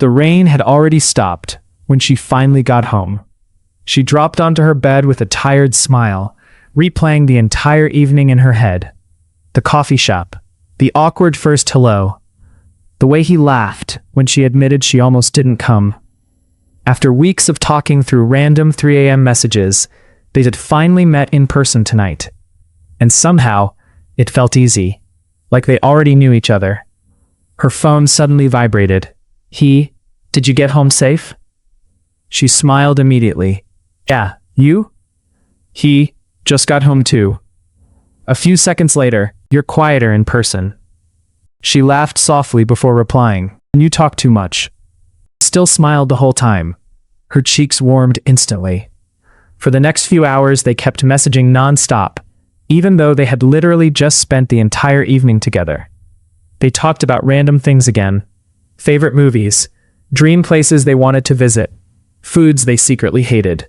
The rain had already stopped when she finally got home. She dropped onto her bed with a tired smile, replaying the entire evening in her head. The coffee shop, the awkward first hello, the way he laughed when she admitted she almost didn't come. After weeks of talking through random 3 a.m. messages, they had finally met in person tonight. And somehow, it felt easy, like they already knew each other. Her phone suddenly vibrated. Did you get home safe? She smiled immediately. Yeah, you? He just got home too. A few seconds later, you're quieter in person. She laughed softly before replying. You talk too much. Still smiled the whole time. Her cheeks warmed instantly. For the next few hours, they kept messaging non-stop, even though they had literally just spent the entire evening together. They talked about random things again. Favorite movies, dream places they wanted to visit, foods they secretly hated.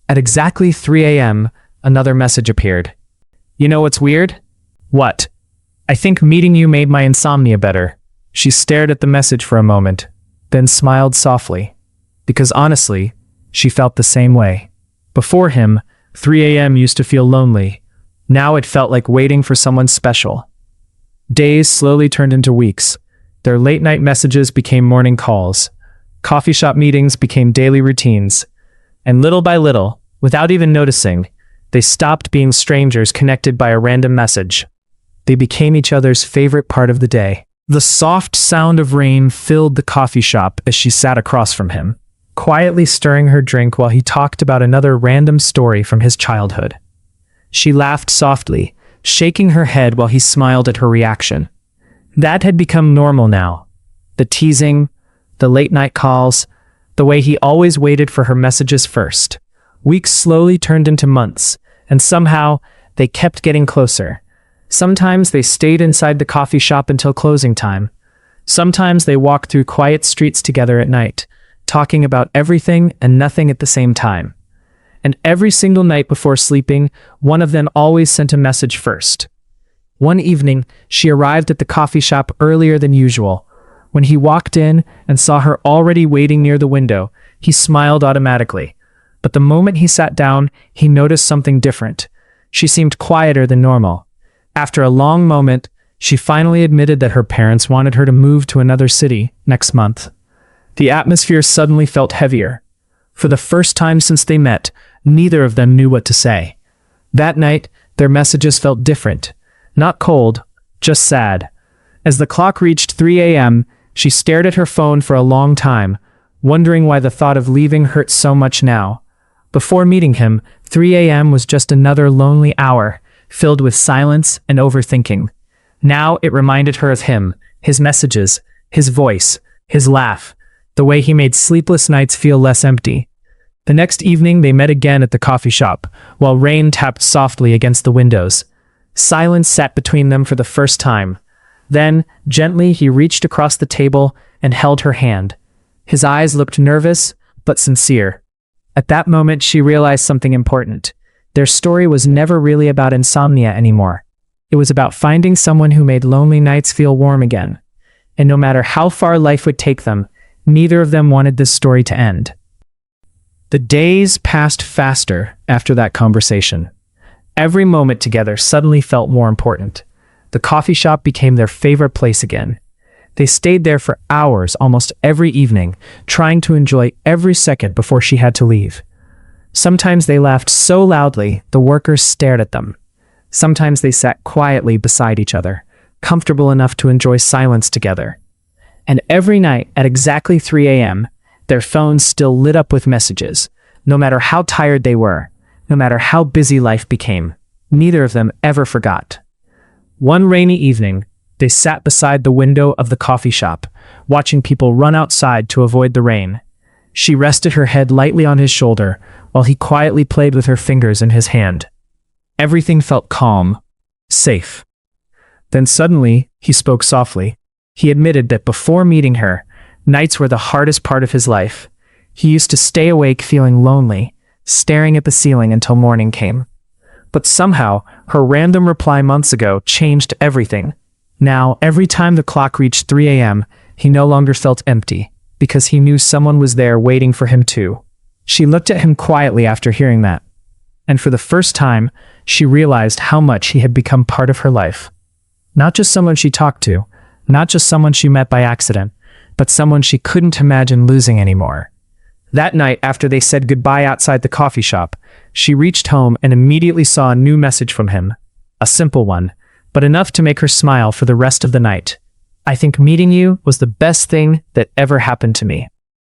At exactly 3 a.m., another message appeared. You know what's weird? What? I think meeting you made my insomnia better. She stared at the message for a moment, then smiled softly. Because honestly, she felt the same way. Before him, 3 a.m. used to feel lonely. Now it felt like waiting for someone special. Days slowly turned into weeks. Their late-night messages became morning calls. Coffee shop meetings became daily routines. And little by little, without even noticing, they stopped being strangers connected by a random message. They became each other's favorite part of the day. The soft sound of rain filled the coffee shop as she sat across from him, quietly stirring her drink while he talked about another random story from his childhood. She laughed softly, shaking her head while he smiled at her reaction. That had become normal now. The teasing, the late-night calls, the way he always waited for her messages first. Weeks slowly turned into months, and somehow, they kept getting closer. Sometimes they stayed inside the coffee shop until closing time. Sometimes they walked through quiet streets together at night, talking about everything and nothing at the same time. And every single night before sleeping, one of them always sent a message first. One evening, she arrived at the coffee shop earlier than usual. When he walked in and saw her already waiting near the window, he smiled automatically. But the moment he sat down, he noticed something different. She seemed quieter than normal. After a long moment, she finally admitted that her parents wanted her to move to another city next month. The atmosphere suddenly felt heavier. For the first time since they met, neither of them knew what to say. That night, their messages felt different. Not cold, just sad. As the clock reached 3 a.m., she stared at her phone for a long time, wondering why the thought of leaving hurt so much now. Before meeting him, 3 a.m. was just another lonely hour, filled with silence and overthinking. Now it reminded her of him, his messages, his voice, his laugh, the way he made sleepless nights feel less empty. The next evening they met again at the coffee shop, while rain tapped softly against the windows. Silence sat between them for the first time. Then, gently, he reached across the table and held her hand. His eyes looked nervous, but sincere. At that moment, she realized something important. Their story was never really about insomnia anymore. It was about finding someone who made lonely nights feel warm again. And no matter how far life would take them, neither of them wanted this story to end. The days passed faster after that conversation. Every moment together suddenly felt more important. The coffee shop became their favorite place again. They stayed there for hours almost every evening, trying to enjoy every second before she had to leave. Sometimes they laughed so loudly the workers stared at them. Sometimes they sat quietly beside each other, comfortable enough to enjoy silence together. And every night at exactly 3 a.m., their phones still lit up with messages. No matter how tired they were, no matter how busy life became, neither of them ever forgot. One rainy evening, they sat beside the window of the coffee shop, watching people run outside to avoid the rain. She rested her head lightly on his shoulder, while he quietly played with her fingers in his hand. Everything felt calm, safe. Then suddenly, he spoke softly. He admitted that before meeting her, nights were the hardest part of his life. He used to stay awake feeling lonely, staring at the ceiling until morning came. But somehow, her random reply months ago changed everything. Now, every time the clock reached 3 a.m., he no longer felt empty. because he knew someone was there waiting for him too. She looked at him quietly after hearing that, and for the first time, she realized how much he had become part of her life. Not just someone she talked to, not just someone she met by accident, but someone she couldn't imagine losing anymore. That night, after they said goodbye outside the coffee shop, she reached home and immediately saw a new message from him. A simple one, but enough to make her smile for the rest of the night. "I think meeting you was the best thing that ever happened to me."